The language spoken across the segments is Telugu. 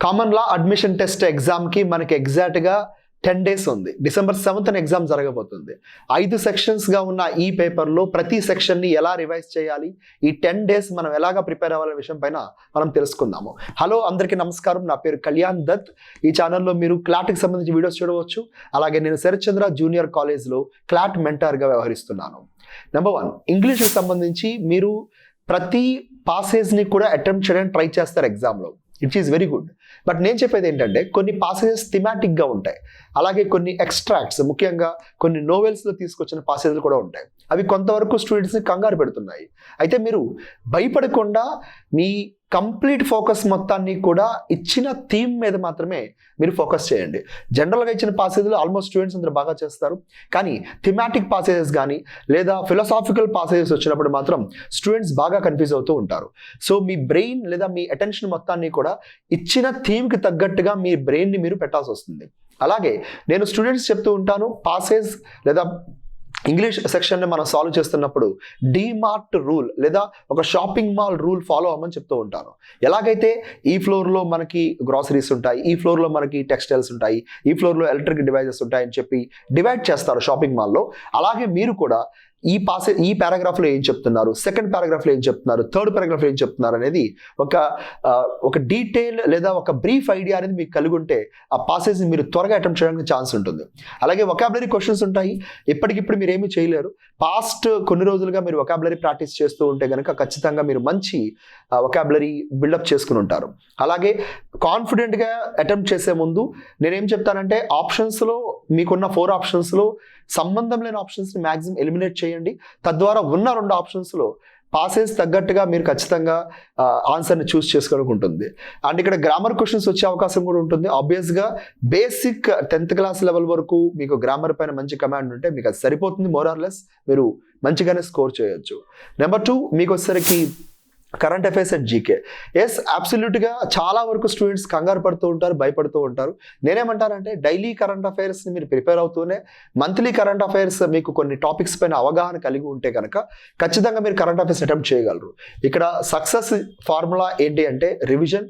కామన్ లా అడ్మిషన్ టెస్ట్ ఎగ్జామ్కి మనకి ఎగ్జాక్ట్గా 10 days ఉంది. December 7th ఎగ్జామ్ జరగబోతుంది. 5 సెక్షన్స్గా ఉన్న ఈ పేపర్లో ప్రతి సెక్షన్ని ఎలా రివైజ్ చేయాలి, ఈ 10 days మనం ఎలాగా ప్రిపేర్ అవ్వాలనే విషయం పైన మనం తెలుసుకుందాము. హలో, అందరికీ నమస్కారం. నా పేరు కళ్యాణ్ దత్. ఈ ఛానల్లో మీరు క్లాట్కి సంబంధించి వీడియోస్ చూడవచ్చు. అలాగే నేను శరత్చంద్ర జూనియర్ కాలేజ్లో క్లాట్ మెంటర్గా వ్యవహరిస్తున్నాను. నెంబర్ 1, ఇంగ్లీష్కి సంబంధించి మీరు ప్రతి పాసేజ్ని కూడా అటెంప్ట్ చేయడానికి ట్రై చేస్తారు ఎగ్జామ్లో. It is very good. But నేను చెప్పేది ఏంటంటే కొన్ని పాసేజెస్ థిమాటిక్గా ఉంటాయి, అలాగే కొన్ని ఎక్స్ట్రాక్ట్స్, ముఖ్యంగా కొన్ని నోవెల్స్లో తీసుకొచ్చిన పాసేజ్లు కూడా ఉంటాయి. అవి కొంతవరకు స్టూడెంట్స్ని కంగారు పెడుతున్నాయి. అయితే మీరు భయపడకుండా మీ కంప్లీట్ ఫోకస్ మొత్తాన్ని కూడా ఇచ్చిన థీమ్ మీద మాత్రమే మీరు ఫోకస్ చేయండి. జనరల్గా ఇచ్చిన పాసేజ్లు ఆల్మోస్ట్ స్టూడెంట్స్ అందరూ బాగా చేస్తారు, కానీ థిమాటిక్ పాసేజెస్ కానీ లేదా ఫిలాసాఫికల్ పాసేజెస్ వచ్చినప్పుడు మాత్రం స్టూడెంట్స్ బాగా కన్ఫ్యూజ్ అవుతూ ఉంటారు. సో మీ బ్రెయిన్ లేదా మీ అటెన్షన్ మొత్తాన్ని కూడా ఇచ్చిన థీమ్కి తగ్గట్టుగా మీ బ్రెయిన్ని మీరు పెట్టాల్సి వస్తుంది. అలాగే నేను స్టూడెంట్స్ చెప్తూ ఉంటాను, పాసేజ్ లేదా ఇంగ్లీష్ సెక్షన్ని మనం సాల్వ్ చేస్తున్నప్పుడు డీమార్ట్ రూల్ లేదా ఒక షాపింగ్ మాల్ రూల్ ఫాలో అవ్వమని చెప్తూ ఉంటాను. ఎలాగైతే ఈ ఫ్లోర్లో మనకి గ్రాసరీస్ ఉంటాయి, ఈ ఫ్లోర్లో మనకి టెక్స్టైల్స్ ఉంటాయి, ఈ ఫ్లోర్లో ఎలక్ట్రిక్ డివైజెస్ ఉంటాయని చెప్పి డివైడ్ చేస్తారు షాపింగ్ మాల్లో, అలాగే మీరు కూడా ఈ పారాగ్రాఫ్లో ఏం చెప్తున్నారు, సెకండ్ పారాగ్రాఫ్లో ఏం చెప్తున్నారు, థర్డ్ పారాగ్రాఫ్లో ఏం చెప్తున్నారు అనేది ఒక డీటెయిల్ లేదా ఒక బ్రీఫ్ ఐడియా అనేది మీకు కలిగి ఉంటే ఆ పాసేజ్ని మీరు త్వరగా అటెంప్ట్ చేయడానికి ఛాన్స్ ఉంటుంది. అలాగే వొకాబులరీ క్వశ్చన్స్ ఉంటాయి. ఇప్పటికిప్పుడు మీరు ఏమీ చేయలేరు. పాస్ట్ కొన్ని రోజులుగా మీరు వొకాబులరీ ప్రాక్టీస్ చేస్తూ ఉంటే కనుక ఖచ్చితంగా మీరు మంచి వొకాబులరీ బిల్డప్ చేసుకుని ఉంటారు. అలాగే కాన్ఫిడెంట్గా అటెంప్ట్ చేసే ముందు నేనేం చెప్తానంటే ఆప్షన్స్లో మీకున్న 4 ఆప్షన్స్లో సంబంధం లేని ఆప్షన్స్ని మ్యాక్సిమం ఎలిమినేట్ చేయండి. తద్వారా ఉన్న 2 ఆప్షన్స్లో పాసేజ్ తగ్గట్టుగా మీరు ఖచ్చితంగా ఆన్సర్ని చూస్ చేసుకోవడానికి ఉంటుంది. అండ్ ఇక్కడ గ్రామర్ క్వశ్చన్స్ వచ్చే అవకాశం కూడా ఉంటుంది. ఆబ్వియస్గా బేసిక్ 10th క్లాస్ లెవెల్ వరకు మీకు గ్రామర్ పైన మంచి కమాండ్ ఉంటే మీకు అది సరిపోతుంది. మోర్ ఆర్ లెస్ మీరు మంచిగానే స్కోర్ చేయొచ్చు. నెంబర్ 2, మీకు వచ్చేసరికి current affairs and GK. Yes, అబ్సల్యూట్గా చాలా వరకు స్టూడెంట్స్ కంగారు పడుతూ ఉంటారు, భయపడుతూ ఉంటారు. నేనేమంటానంటే డైలీ కరెంట్ అఫైర్స్ని మీరు ప్రిపేర్ అవుతూనే మంత్లీ కరెంట్ అఫైర్స్ మీకు కొన్ని టాపిక్స్ పైన అవగాహన కలిగి ఉంటే కనుక ఖచ్చితంగా మీరు కరెంట్ అఫైర్స్ అటెంప్ట్ చేయగలరు. ఇక్కడ సక్సెస్ ఫార్ములా ఏంటి అంటే రివిజన్,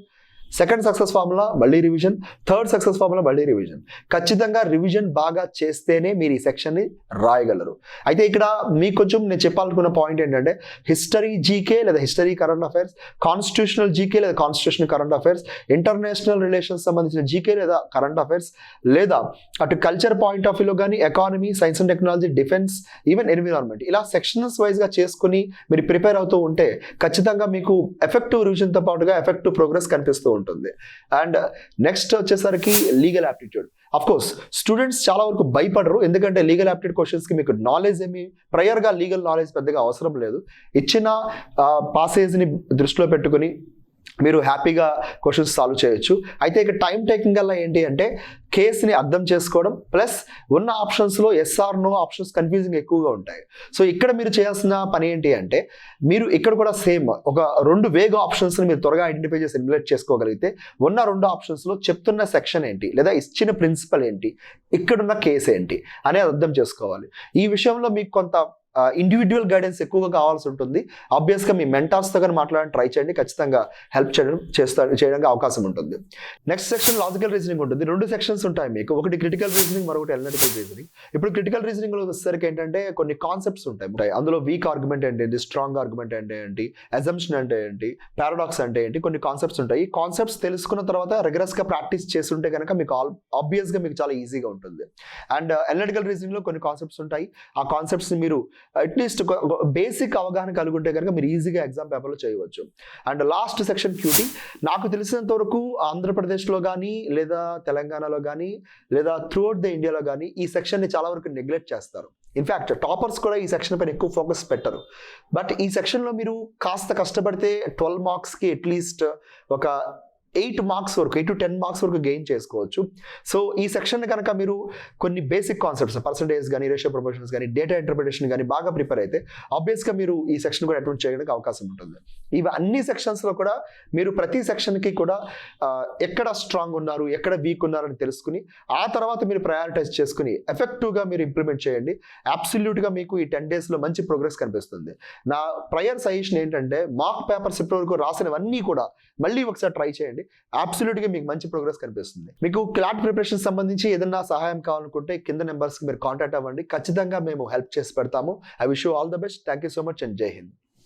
సెకండ్ సక్సెస్ ఫార్ములా మళ్ళీ రివిజన్, థర్డ్ సక్సెస్ ఫార్ములా మళ్ళీ రివిజన్. ఖచ్చితంగా రివిజన్ బాగా చేస్తేనే మీరు ఈ సెక్షన్ని రాయగలరు. అయితే ఇక్కడ మీకు కొంచెం నేను చెప్పాలనుకున్న పాయింట్ ఏంటంటే హిస్టరీ జీకే లేదా history current affairs, constitutional GK లేదా constitutional current affairs, international relations సంబంధించిన జీకే లేదా కరెంట్ అఫైర్స్, లేదా అటు కల్చర్ పాయింట్ ఆఫ్ వ్యూలో కానీ economy, science and technology, defence, even environment, ఇలా సెక్షన్స్ వైజ్గా చేసుకుని మీరు ప్రిపేర్ అవుతూ ఉంటే ఖచ్చితంగా మీకు ఎఫెక్టివ్ రివిజన్తో పాటుగా ఎఫెక్టివ్ ప్రోగ్రెస్ కనిపిస్తూ ఉంటుంది. అండ్ నెక్స్ట్ వచ్చేసరికి legal aptitude. Of course students చాలా వరకు భయపడరు, ఎందుకంటే లీగల్ యాప్టిట్యూడ్ క్వశ్చన్స్కి మీకు నాలెడ్జ్ ఏమి ప్రయర్గా లీగల్ నాలెడ్జ్ పెద్దగా అవసరం లేదు. ఇచ్చిన పాసేజ్ని దృష్టిలో పెట్టుకుని మీరు హ్యాపీగా క్వశ్చన్స్ సాల్వ్ చేయొచ్చు. అయితే ఇక టైం టేకింగ్ వల్ల ఏంటి అంటే కేసుని అర్థం చేసుకోవడం ప్లస్ ఉన్న ఆప్షన్స్లో ఎస్ఆర్ నో ఆప్షన్స్ కన్ఫ్యూజింగ్ ఎక్కువగా ఉంటాయి. సో ఇక్కడ మీరు చేయాల్సిన పని ఏంటి అంటే మీరు ఇక్కడ కూడా సేమ్ ఒక 2 వేగ ఆప్షన్స్ని మీరు త్వరగా ఐడెంటిఫై చేసి ఎలిమినేట్ చేసుకోగలిగితే ఉన్న 2 ఆప్షన్స్లో చెప్తున్న సెక్షన్ ఏంటి లేదా ఇచ్చిన ప్రిన్సిపల్ ఏంటి, ఇక్కడున్న కేసు ఏంటి అనేది అర్థం చేసుకోవాలి. ఈ విషయంలో మీకు కొంత ఇండివిజువల్ గైడెన్స్ ఎక్కువగా కావాల్సి ఉంటుంది. ఆబ్వియస్గా మీ మెంటార్స్తో కానీ మాట్లాడడానికి ట్రై చేయండి, ఖచ్చితంగా హెల్ప్ చేయడానికి అవకాశం ఉంటుంది. నెక్స్ట్ సెక్షన్ లాజికల్ రీజనింగ్ ఉంటుంది. 2 సెక్షన్స్ ఉంటాయి మీకు, ఒకటి క్రిటికల్ రీజనింగ్, మరొకటి అనలిటికల్ రీజనింగ్. ఇప్పుడు క్రిటికల్ రీజనింగ్లో వచ్చేసరికి ఏంటంటే కొన్ని కాన్సెప్ట్స్ ఉంటాయి. అందులో వీక్ ఆర్గ్యుమెంట్ అంటే ఏంటి, స్ట్రాంగ్ ఆర్గ్యుమెంట్ అంటే ఏంటి, అజంప్షన్ అంటే ఏంటి, పారాడాక్స్ అంటే ఏంటి, కొన్ని కాన్సెప్ట్స్ ఉంటాయి. ఈ కాన్సెప్ట్స్ తెలుసుకున్న తర్వాత రెగ్యులర్స్గా ప్రాక్టీస్ చేస్తుంటే కనుక మీకు ఆబ్వియస్గా మీకు చాలా ఈజీగా ఉంటుంది. అండ్ అనలిటికల్ రీజనింగ్లో కొన్ని కాన్సెప్ట్స్ ఉంటాయి. ఆ కాన్సెప్ట్స్ని మీరు అట్లీస్ట్ బేసిక్ అవగాహన కలుగుంటే కనుక మీరు ఈజీగా ఎగ్జామ్ పేపర్లో చేయవచ్చు. And last section QT. నాకు తెలిసినంత వరకు ఆంధ్రప్రదేశ్లో కానీ లేదా తెలంగాణలో కానీ లేదా త్రూఅవుట్ ద ఇండియాలో కానీ ఈ సెక్షన్ని చాలా వరకు నెగ్లెక్ట్ చేస్తారు. ఇన్ఫ్యాక్ట్ టాపర్స్ కూడా ఈ సెక్షన్ పైన ఎక్కువ ఫోకస్ పెట్టరు. బట్ ఈ సెక్షన్లో మీరు కాస్త కష్టపడితే 12 మార్క్స్కి అట్లీస్ట్ ఒక 8 మార్క్స్ వరకు 8 to 10 మార్క్స్ వరకు గెయిన్ చేసుకోవచ్చు. సో ఈ సెక్షన్ కనుక మీరు కొన్ని బేసిక్ కాన్సెప్ట్స్ పర్సంటేజ్ కానీ, రేషియో ప్రొపోర్షన్స్ కానీ, డేటా ఇంటర్ప్రిటేషన్ కానీ బాగా ప్రిపేర్ అయితే ఆబ్వియస్గా మీరు ఈ సెక్షన్ కూడా అటెంప్ట్ చేయడానికి అవకాశం ఉంటుంది. ఇవి అన్ని సెక్షన్స్లో కూడా మీరు ప్రతి సెక్షన్కి కూడా ఎక్కడ స్ట్రాంగ్ ఉన్నారు, ఎక్కడ వీక్ ఉన్నారు అని తెలుసుకుని ఆ తర్వాత మీరు ప్రయారిటైజ్ చేసుకుని ఎఫెక్టివ్గా మీరు ఇంప్లిమెంట్ చేయండి. అబ్సల్యూట్గా మీకు ఈ 10 daysలో మంచి ప్రోగ్రెస్ కనిపిస్తుంది. నా ప్రయర్ సజెషన్ ఏంటంటే మార్క్ పేపర్స్ ఇప్పటివరకు రాసినవన్నీ కూడా మళ్ళీ ఒకసారి ట్రై చేయండి. అబ్సల్యూట్గా మీకు మంచి ప్రోగ్రెస్ కనిపిస్తుంది. మీకు క్లాట్ ప్రిపరేషన్ సంబంధించి ఏదైనా సహాయం కావాలనుకుంటే కింద నెంబర్స్కి మీరు కాంటాక్ట్ అవ్వండి. ఖచ్చితంగా మేము హెల్ప్ చేసి పెడతాము. I wish you all the best. Thank you so much and జై హింద్.